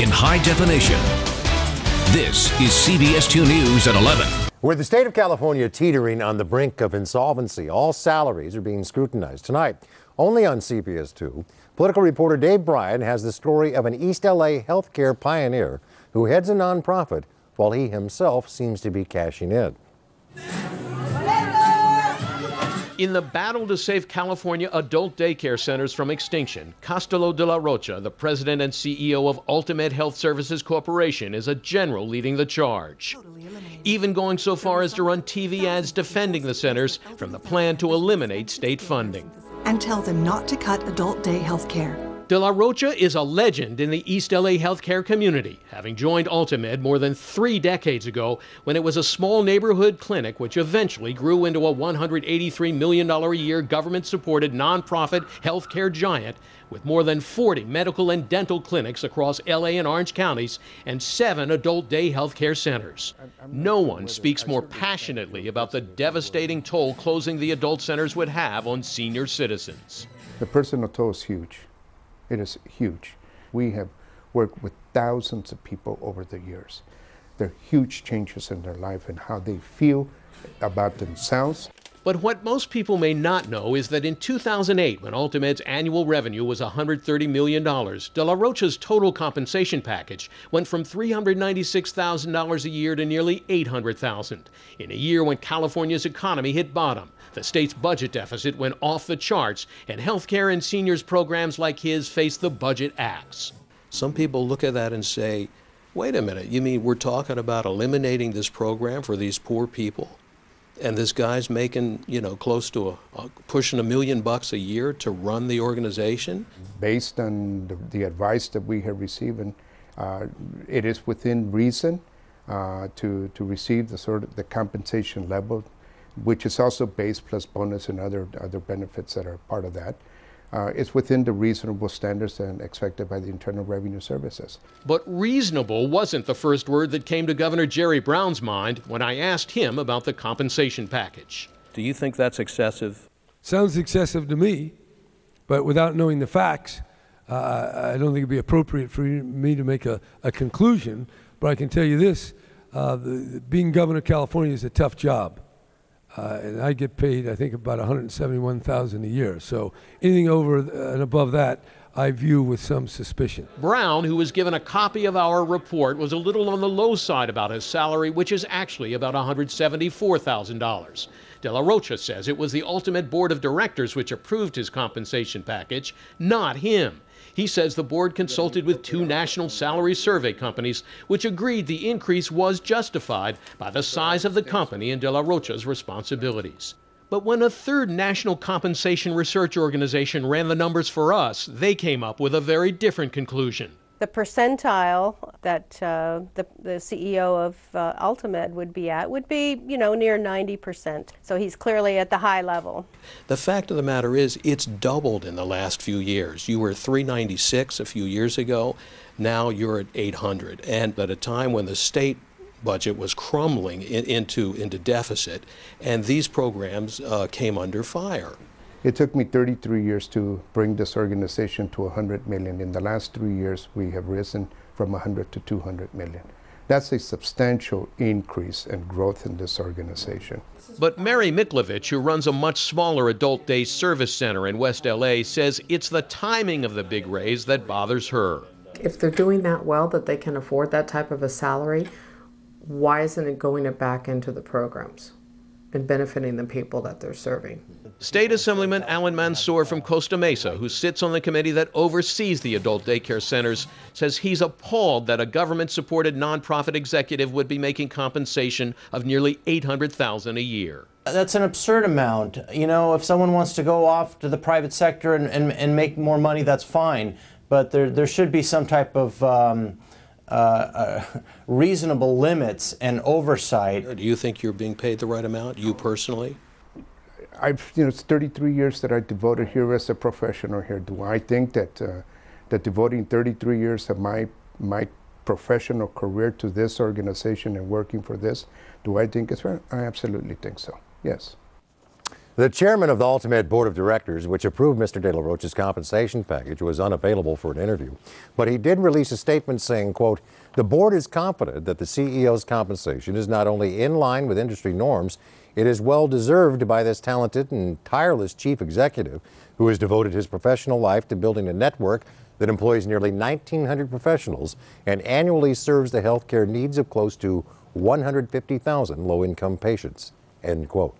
in high definition. This is CBS 2 News at 11. With the state of California teetering on the brink of insolvency, all salaries are being scrutinized. Tonight, only on CBS 2, political reporter Dave Bryan has the story of an East LA healthcare pioneer who heads a nonprofit while he himself seems to be cashing in. In the battle to save California adult daycare centers from extinction, Cástulo de la Rocha, the president and CEO of AltaMed Health Services Corporation, is a general leading the charge. Even going so far as to run TV ads defending the centers from the plan to eliminate state funding. And tell them not to cut adult day health care. De la Rocha is a legend in the East LA healthcare community, having joined AltaMed more than 3 decades ago when it was a small neighborhood clinic which eventually grew into a $183 million a year government-supported nonprofit healthcare giant with more than 40 medical and dental clinics across LA and Orange counties and 7 adult day healthcare centers. No one speaks more passionately about the devastating toll closing the adult centers would have on senior citizens. The personal toll is huge. It is huge. We have worked with thousands of people over the years. There are huge changes in their life and how they feel about themselves. But what most people may not know is that in 2008, when AltaMed's annual revenue was $130 million, De La Rocha's total compensation package went from $396,000 a year to nearly $800,000. In a year when California's economy hit bottom, the state's budget deficit went off the charts, and healthcare and seniors programs like his faced the budget axe. Some people look at that and say, wait a minute, you mean we're talking about eliminating this program for these poor people? And this guy's making, close to pushing $1 million a year to run the organization? Based on the advice that we have received, it is within reason to receive the compensation level, which is also base plus bonus and other benefits that are part of that. It's within the reasonable standards and expected by the Internal Revenue Services. But reasonable wasn't the first word that came to Governor Jerry Brown's mind when I asked him about the compensation package. Do you think that's excessive? Sounds excessive to me, but without knowing the facts, I don't think it'd be appropriate for me to make a conclusion. But I can tell you this, being governor of California is a tough job. And I get paid, I think, about $171,000 a year. So anything over and above that, I view with some suspicion. Brown, who was given a copy of our report, was a little on the low side about his salary, which is actually about $174,000. De La Rocha says it was the AltaMed Board of Directors which approved his compensation package, not him. He says the board consulted with 2 national salary survey companies, which agreed the increase was justified by the size of the company and De La Rocha's responsibilities. But when a 3rd national compensation research organization ran the numbers for us, they came up with a very different conclusion. The percentile that the CEO of AltaMed would be at would be, near 90%. So he's clearly at the high level. The fact of the matter is, it's doubled in the last few years. You were 396 a few years ago. Now you're at 800. And at a time when the state budget was crumbling into deficit, and these programs came under fire. It took me 33 years to bring this organization to 100 million. In the last 3 years, we have risen from 100 to 200 million. That's a substantial increase and growth in this organization. But Mary Miklovich, who runs a much smaller adult day service center in West LA, says it's the timing of the big raise that bothers her. If they're doing that well, that they can afford that type of a salary, why isn't it going back into the programs and benefiting the people that they're serving? State Assemblyman Alan Mansour from Costa Mesa, who sits on the committee that oversees the adult daycare centers, says he's appalled that a government-supported nonprofit executive would be making compensation of nearly $800,000 a year. That's an absurd amount. If someone wants to go off to the private sector and make more money, that's fine. But there should be some type of reasonable limits and oversight. Do you think you're being paid the right amount, you personally? It's 33 years that I devoted here as a professional here. Do I think that devoting 33 years of my professional career to this organization and working for this, do I think it's fair? I absolutely think so, yes. The chairman of the AltaMed board of directors, which approved Mr. De La Rocha's compensation package, was unavailable for an interview. But he did release a statement saying, quote, "The board is confident that the CEO's compensation is not only in line with industry norms, it is well deserved by this talented and tireless chief executive who has devoted his professional life to building a network that employs nearly 1,900 professionals and annually serves the healthcare needs of close to 150,000 low-income patients," end quote.